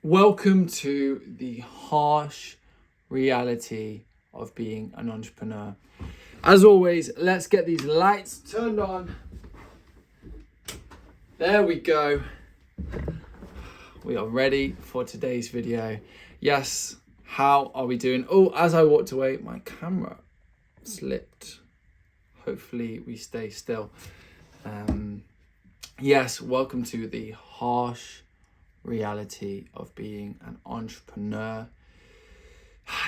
Welcome to the harsh reality of being an entrepreneur. As always, let's get these lights turned on. There we go. We are ready for today's video. Yes, how are we doing? Oh, as I walked away, my camera slipped. Hopefully we stay still. Yes, welcome to the harsh reality of being an entrepreneur.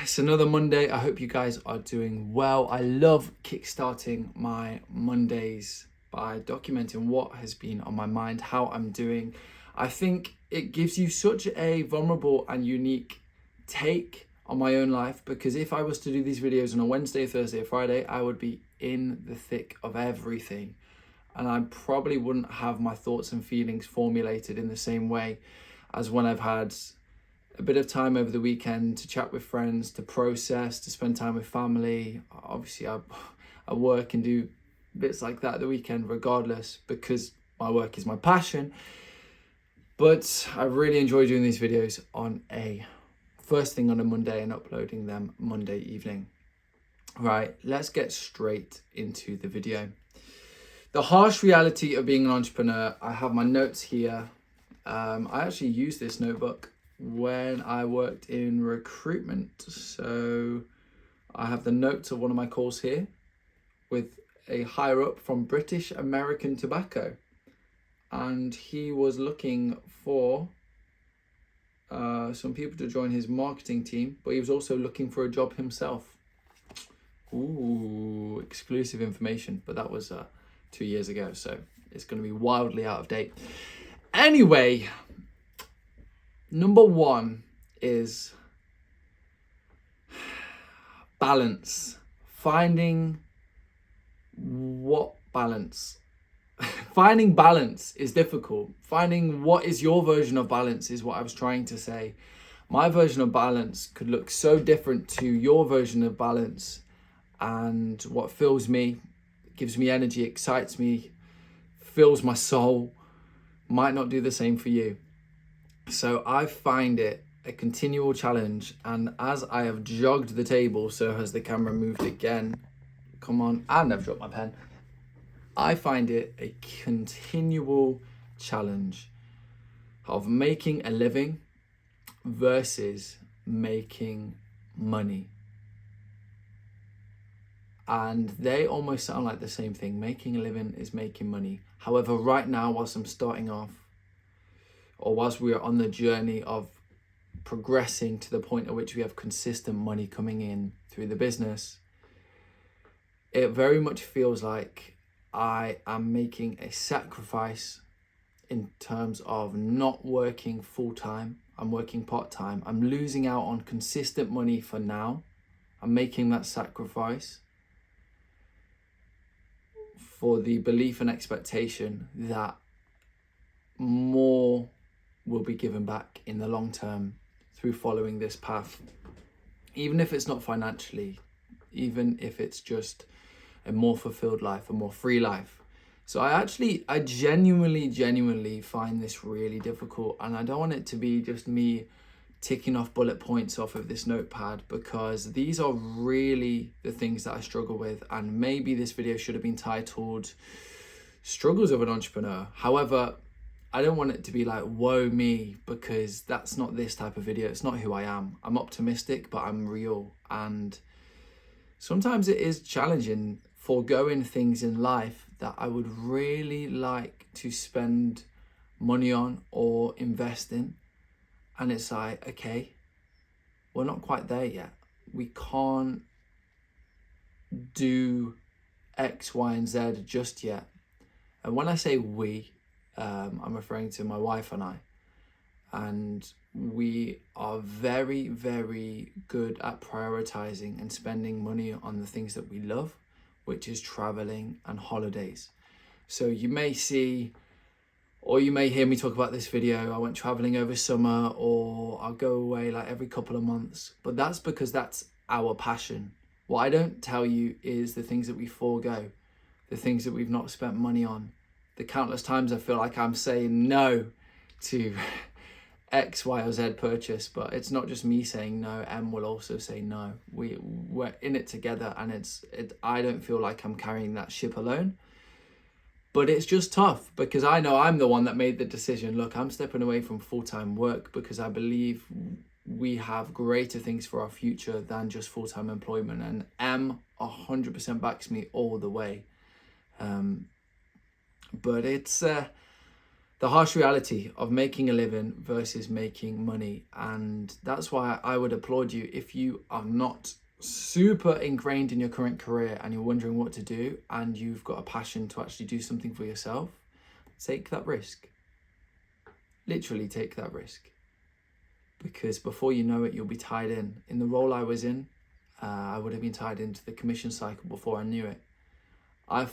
It's another Monday. I hope you guys are doing well. I love kickstarting my Mondays by documenting what has been on my mind, how I'm doing. I think it gives you such a vulnerable and unique take on my own life, because if I was to do these videos on a Wednesday, Thursday, or Friday, I would be in the thick of everything. And I probably wouldn't have my thoughts and feelings formulated in the same way as when I've had a bit of time over the weekend to chat with friends, to process, to spend time with family. Obviously, I work and do bits like that at the weekend regardless, because my work is my passion. But I really enjoy doing these videos on a first thing on a Monday and uploading them Monday evening. Right, let's get straight into the video. The harsh reality of being an entrepreneur. I have my notes here. I actually used this notebook when I worked in recruitment. So I have the notes of one of my calls here with a higher up from British American Tobacco. And he was looking for some people to join his marketing team, but he was also looking for a job himself. Ooh, exclusive information, but that was 2 years ago, so it's going to be wildly out of date. Anyway, number one is balance. Finding what balance? Finding balance is difficult. Finding what is your version of balance is what I was trying to say. My version of balance could look so different to your version of balance, and what fills me, gives me energy, excites me, fills my soul, might not do the same for you. So I find it a continual challenge, and as I have jogged the table, so has the camera moved again. Come on, and I've dropped my pen. I find it a continual challenge of making a living versus making money. And they almost sound like the same thing. Making a living is making money. However, right now, whilst I'm starting off, or whilst we are on the journey of progressing to the point at which we have consistent money coming in through the business, it very much feels like I am making a sacrifice in terms of not working full-time. I'm working part-time. I'm losing out on consistent money for now. I'm making that sacrifice for the belief and expectation that more will be given back in the long term through following this path. Even if it's not financially, even if it's just a more fulfilled life, a more free life. So I genuinely find this really difficult, and I don't want it to be just me ticking off bullet points off of this notepad, because these are really the things that I struggle with. And maybe this video should have been titled Struggles of an Entrepreneur. However, I don't want it to be like, woe me, because that's not this type of video. It's not who I am. I'm optimistic, but I'm real. And sometimes it is challenging foregoing things in life that I would really like to spend money on or invest in. And it's like, okay, we're not quite there yet. We can't do X, Y, and Z just yet. And when I say we, I'm referring to my wife and I. And we are very, very good at prioritizing and spending money on the things that we love, which is traveling and holidays. So you may see, or you may hear me talk about this video, I went traveling over summer, or I'll go away like every couple of months. But that's because that's our passion. What I don't tell you is the things that we forego, the things that we've not spent money on, the countless times I feel like I'm saying no to X, Y, or Z purchase, but it's not just me saying no. Em will also say no. We're in it together, and I don't feel like I'm carrying that ship alone. But it's just tough because I know I'm the one that made the decision. Look, I'm stepping away from full-time work because I believe we have greater things for our future than just full-time employment. And Em 100% backs me all the way. But it's the harsh reality of making a living versus making money. And that's why I would applaud you if you are not super ingrained in your current career and you're wondering what to do and you've got a passion to actually do something for yourself. Take that risk. Literally take that risk, because before you know it, you'll be tied in the role I was in. I would have been tied into the commission cycle before I knew it. I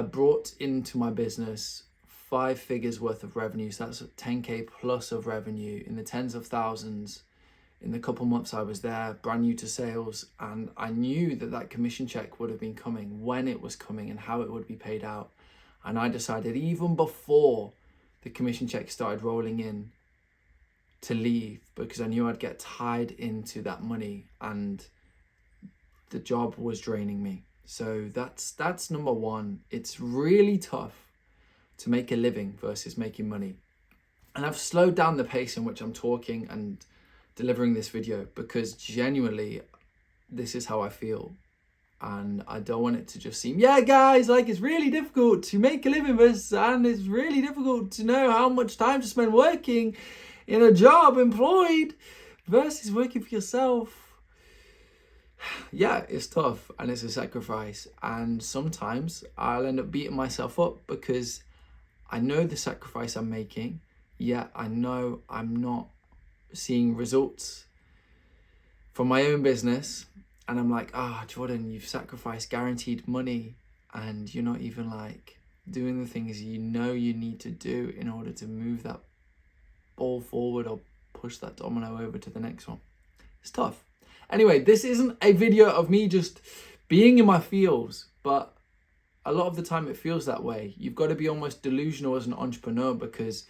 brought into my business 5 figures worth of revenue. So that's 10K plus of revenue, in the tens of thousands, in the couple months I was there, brand new to sales. And I knew that commission check would have been coming, when it was coming and how it would be paid out. And I decided even before the commission check started rolling in to leave, because I knew I'd get tied into that money and the job was draining me. So that's number one. It's really tough to make a living versus making money. And I've slowed down the pace in which I'm talking and delivering this video, because genuinely this is how I feel. And I don't want it to just seem, yeah guys, like it's really difficult to make a living versus, and it's really difficult to know how much time to spend working in a job employed versus working for yourself. Yeah, it's tough and it's a sacrifice, and sometimes I'll end up beating myself up because I know the sacrifice I'm making, yet I know I'm not seeing results from my own business. And I'm like, Jordan, you've sacrificed guaranteed money and you're not even like doing the things you know you need to do in order to move that ball forward or push that domino over to the next one. It's tough. Anyway, this isn't a video of me just being in my feels, but a lot of the time it feels that way. You've got to be almost delusional as an entrepreneur, because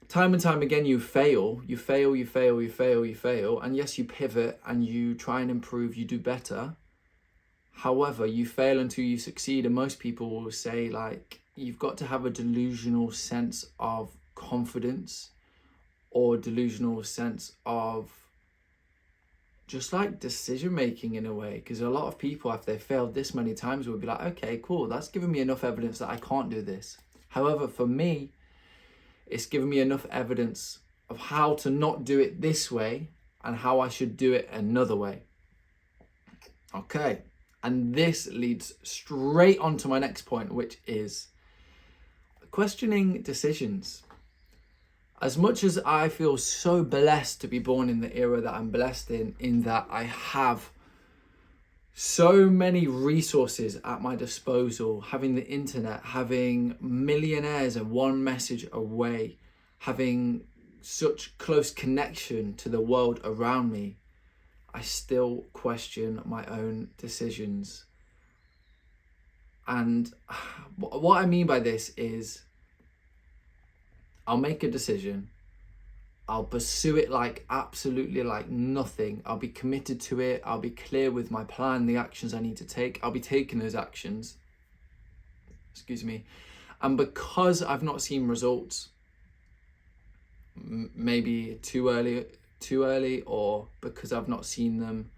time and time again you fail. And yes, you pivot and you try and improve, you do better. However, you fail until you succeed. And most people will say, like, you've got to have a delusional sense of confidence or delusional sense of just like decision making in a way. Because a lot of people, if they failed this many times, would be like, okay, cool, that's given me enough evidence that I can't do this. However, for me, it's given me enough evidence of how to not do it this way and how I should do it another way. Okay, and this leads straight on to my next point, which is questioning decisions. As much as I feel so blessed to be born in the era that I'm blessed in that I have so many resources at my disposal, having the internet, having millionaires and one message away, having such close connection to the world around me, I still question my own decisions. And what I mean by this is, I'll make a decision, I'll pursue it like absolutely like nothing. I'll be committed to it. I'll be clear with my plan, the actions I need to take. I'll be taking those actions. Excuse me. And because I've not seen results, maybe too early, or because I've not seen them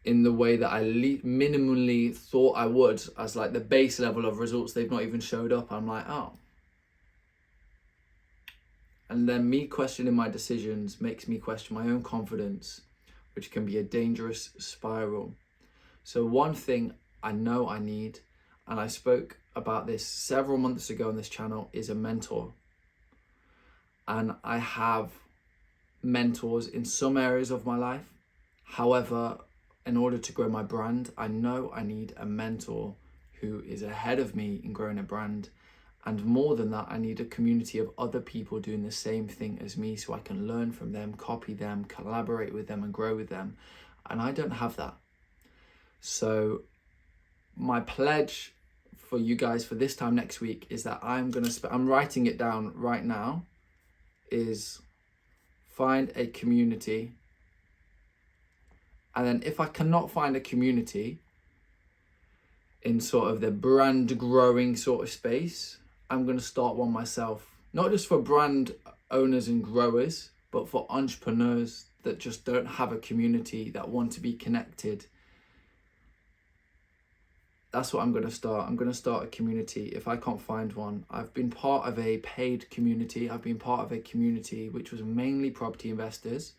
in the way that I minimally thought I would, as like the base level of results, they've not even showed up. I'm like, oh. And then me questioning my decisions makes me question my own confidence, which can be a dangerous spiral. So one thing I know I need, and I spoke about this several months ago on this channel, is a mentor. And I have mentors in some areas of my life. However, in order to grow my brand, I know I need a mentor who is ahead of me in growing a brand. And more than that, I need a community of other people doing the same thing as me, so I can learn from them, copy them, collaborate with them and grow with them. And I don't have that. So my pledge for you guys for this time next week is that I'm writing it down right now, is find a community. And then if I cannot find a community in sort of the brand growing sort of space, I'm going to start one myself. Not just for brand owners and growers, but for entrepreneurs that just don't have a community, that want to be connected. That's what I'm going to start. I'm going to start a community if I can't find one. I've been part of a paid community. I've been part of a community which was mainly property investors.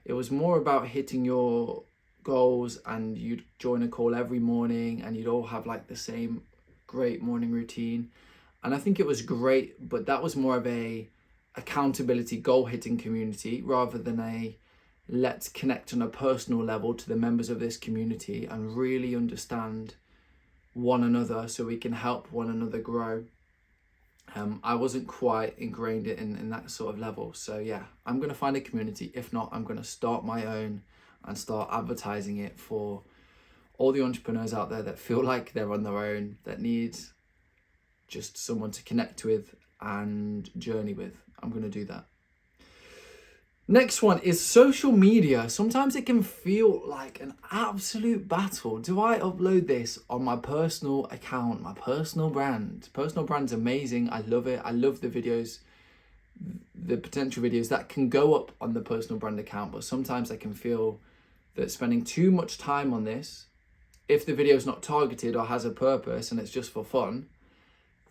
It was more about hitting your goals, and you'd join a call every morning and you'd all have like the same great morning routine. And I think it was great, but that was more of a accountability goal hitting community rather than a let's connect on a personal level to the members of this community and really understand one another so we can help one another grow. I wasn't quite ingrained in that sort of level. So yeah, I'm going to find a community. If not, I'm going to start my own and start advertising it for all the entrepreneurs out there that feel like they're on their own, that need just someone to connect with and journey with. I'm going to do that. Next one is social media. Sometimes it can feel like an absolute battle. Do I upload this on my personal account, my personal brand? Personal brand's amazing. I love it. I love the videos, the potential videos that can go up on the personal brand account. But sometimes I can feel that spending too much time on this, if the video is not targeted or has a purpose and it's just for fun,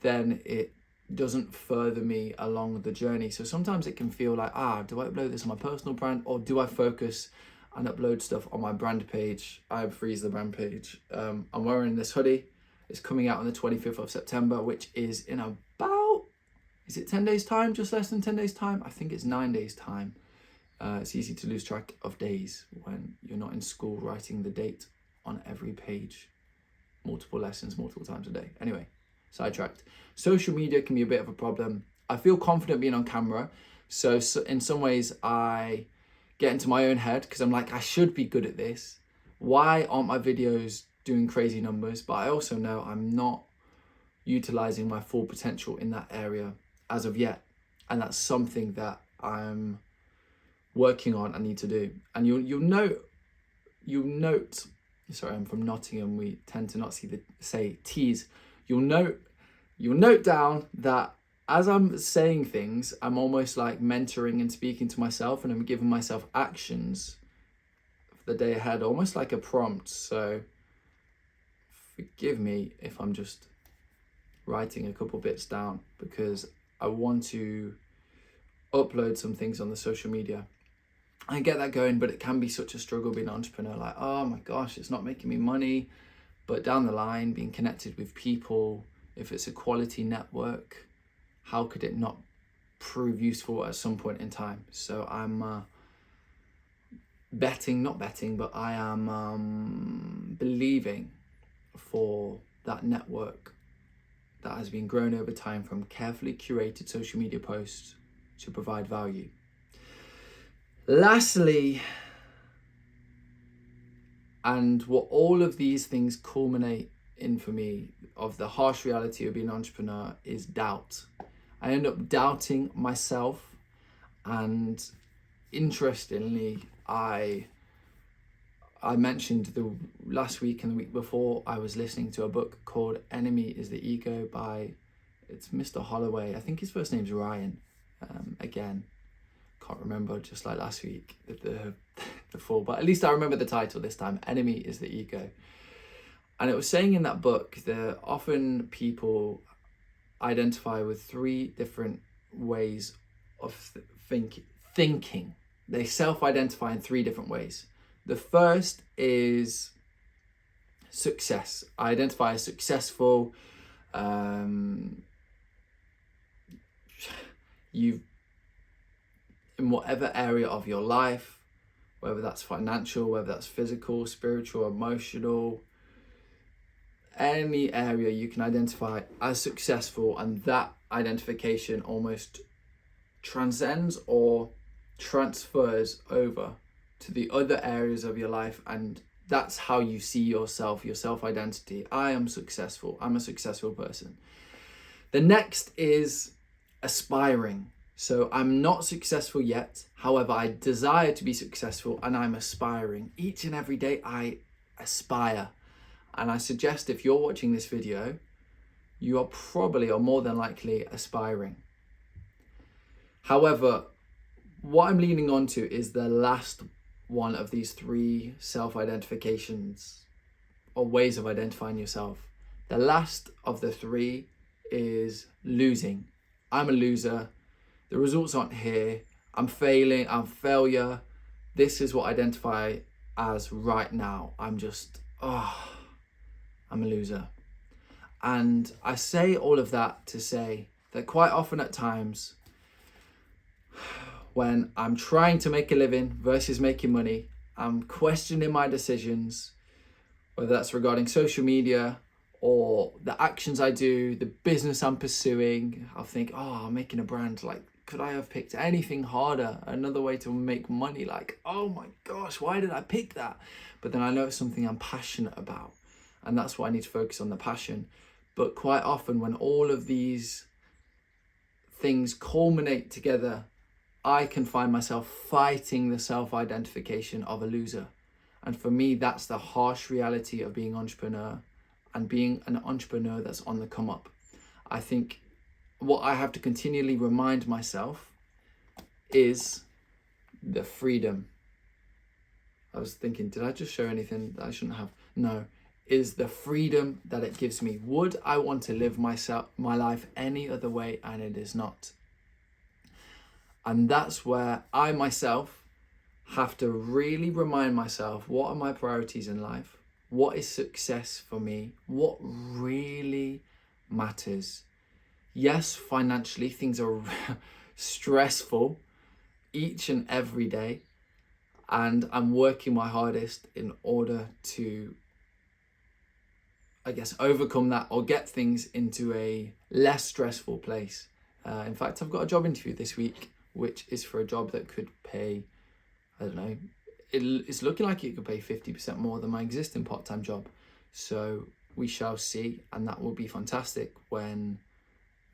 then it doesn't further me along the journey. So sometimes it can feel like, do I upload this on my personal brand, or do I focus and upload stuff on my brand page? I freeze the brand page. I'm wearing this hoodie. It's coming out on the 25th of September, which is in about, is it 10 days time? Just less than 10 days time? I think it's 9 days time. It's easy to lose track of days when you're not in school writing the date on every page. Multiple lessons, multiple times a day. Anyway, sidetracked. Social media can be a bit of a problem. I feel confident being on camera. So in some ways I get into my own head because I'm like, I should be good at this. Why aren't my videos doing crazy numbers? But I also know I'm not utilizing my full potential in that area as of yet. And that's something that I'm working on, I need to do. And you'll note, sorry, I'm from Nottingham. We tend to not say T's. You'll note down that as I'm saying things, I'm almost like mentoring and speaking to myself, and I'm giving myself actions for the day ahead, almost like a prompt. So forgive me if I'm just writing a couple bits down, because I want to upload some things on the social media. I get that going, but it can be such a struggle being an entrepreneur. Like, oh my gosh, it's not making me money. But down the line, being connected with people, if it's a quality network, how could it not prove useful at some point in time? So I'm not betting, but I am believing for that network that has been grown over time from carefully curated social media posts to provide value. Lastly, and what all of these things culminate in for me of the harsh reality of being an entrepreneur is doubt. I end up doubting myself, and interestingly, I mentioned the last week and the week before, I was listening to a book called Enemy is the Ego it's Mr. Holloway. I think his first name's Ryan. Again, can't remember, just like last week, the full, but at least I remember the title this time. Enemy is the Ego. And it was saying in that book that often people identify with three different ways of thinking. They self-identify in three different ways. The first is success. I identify as successful. You've, in whatever area of your life, whether that's financial, whether that's physical, spiritual, emotional, any area you can identify as successful, and that identification almost transcends or transfers over to the other areas of your life, and That's how you see yourself, your self-identity. I am successful. I'm a successful person. The next is aspiring. So I'm not successful yet. However, I desire to be successful and I'm aspiring. Each and every day I aspire. And I suggest if you're watching this video, you are probably or more than likely aspiring. However, what I'm leaning on to is the last one of these three self-identifications or ways of identifying yourself. The last of the three is losing. I'm a loser. The results aren't here. I'm failing. I'm failure. This is what I identify as right now. I'm a loser. And I say all of that to say that quite often at times when I'm trying to make a living versus making money, I'm questioning my decisions, whether that's regarding social media or the actions I do, the business I'm pursuing. I'll think, I'm making a brand. Like, could I have picked anything harder? Another way to make money? Like, oh my gosh, why did I pick that? But then I know it's something I'm passionate about. And that's why I need to focus on the passion. But quite often when all of these things culminate together, I can find myself fighting the self-identification of a loser. And for me, that's the harsh reality of being an entrepreneur and being an entrepreneur that's on the come up. I think what I have to continually remind myself is the freedom. I was thinking, did I just show anything that I shouldn't have? No, is the freedom that it gives me. Would I want to live my life any other way? And it is not. And that's where I myself have to really remind myself, what are my priorities in life? What is success for me? What really matters? Yes, financially, things are stressful each and every day. And I'm working my hardest in order to, overcome that or get things into a less stressful place. In fact, I've got a job interview this week, which is for a job that could pay, it's looking like it could pay 50% more than my existing part-time job. So we shall see, and that will be fantastic when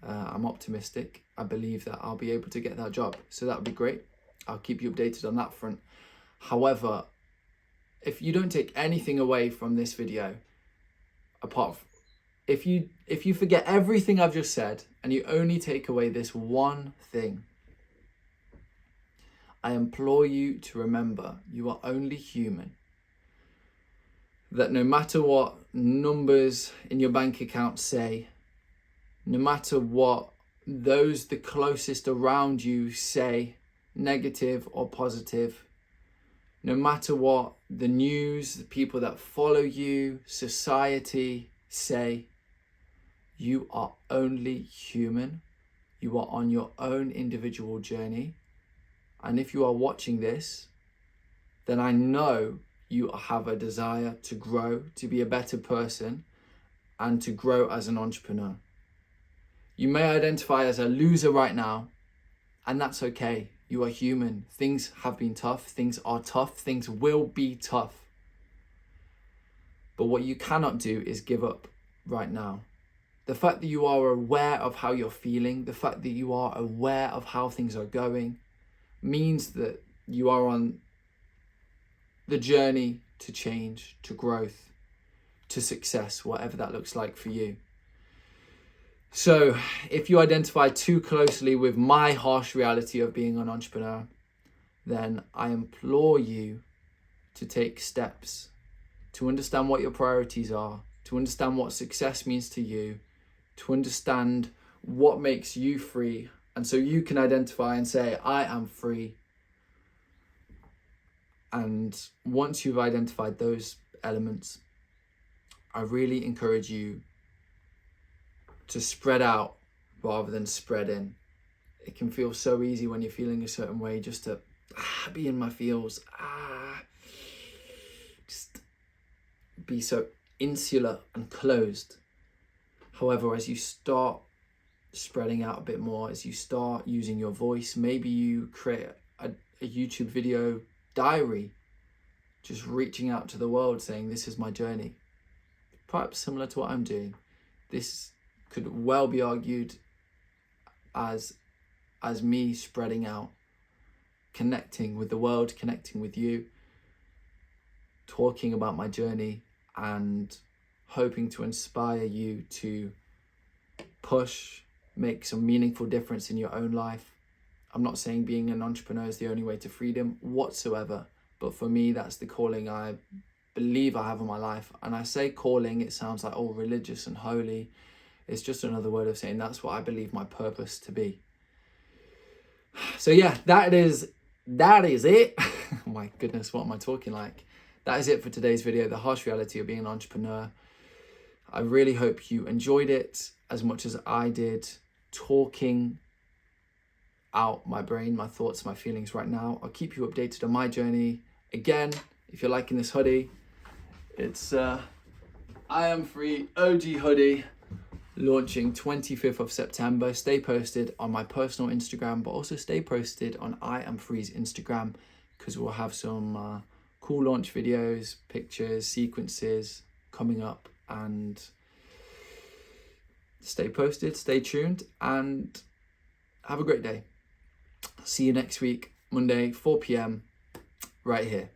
I'm optimistic. I believe that I'll be able to get that job. So that would be great. I'll keep you updated on that front. However, if you don't take anything away from this video, if you forget everything I've just said and you only take away this one thing, I implore you to remember you are only human. That no matter what numbers in your bank account say, no matter what those the closest around you say, negative or positive, no matter what the news, the people that follow you, society say, you are only human. You are on your own individual journey. And if you are watching this, then I know you have a desire to grow, to be a better person, and to grow as an entrepreneur. You may identify as a loser right now, and that's okay. You are human. Things have been tough. Things are tough. Things will be tough. But what you cannot do is give up right now. The fact that you are aware of how you're feeling, the fact that you are aware of how things are going, means that you are on the journey to change, to growth, to success, whatever that looks like for you. So if you identify too closely with my harsh reality of being an entrepreneur, then I implore you to take steps to understand what your priorities are, to understand what success means to you, to understand what makes you free. And so you can identify and say, I am free. And once you've identified those elements, I really encourage you to spread out rather than spread in. It can feel so easy when you're feeling a certain way just to be in my feels, just be so insular and closed. However, as you start spreading out a bit more, as you start using your voice, maybe you create a YouTube video diary just reaching out to the world saying, this is my journey. Perhaps similar to what I'm doing. This could well be argued as me spreading out, connecting with the world, connecting with you, talking about my journey and hoping to inspire you to push, make some meaningful difference in your own life. I'm not saying being an entrepreneur is the only way to freedom whatsoever, but for me, that's the calling I believe I have in my life. And I say calling, it sounds like all religious and holy. It's just another word of saying that's what I believe my purpose to be. So yeah, that is it. Oh my goodness, what am I talking like? That is it for today's video, the harsh reality of being an entrepreneur. I really hope you enjoyed it as much as I did, talking out my brain, my thoughts, my feelings right now. I'll keep you updated on my journey. Again, if you're liking this hoodie, it's I Am Free OG hoodie, launching 25th of September. Stay posted on my personal Instagram, but also stay posted on I Am Free's Instagram, because we'll have some cool launch videos, pictures, sequences coming up. And stay posted, stay tuned, and have a great day. See you next week, Monday, 4 p.m, right here.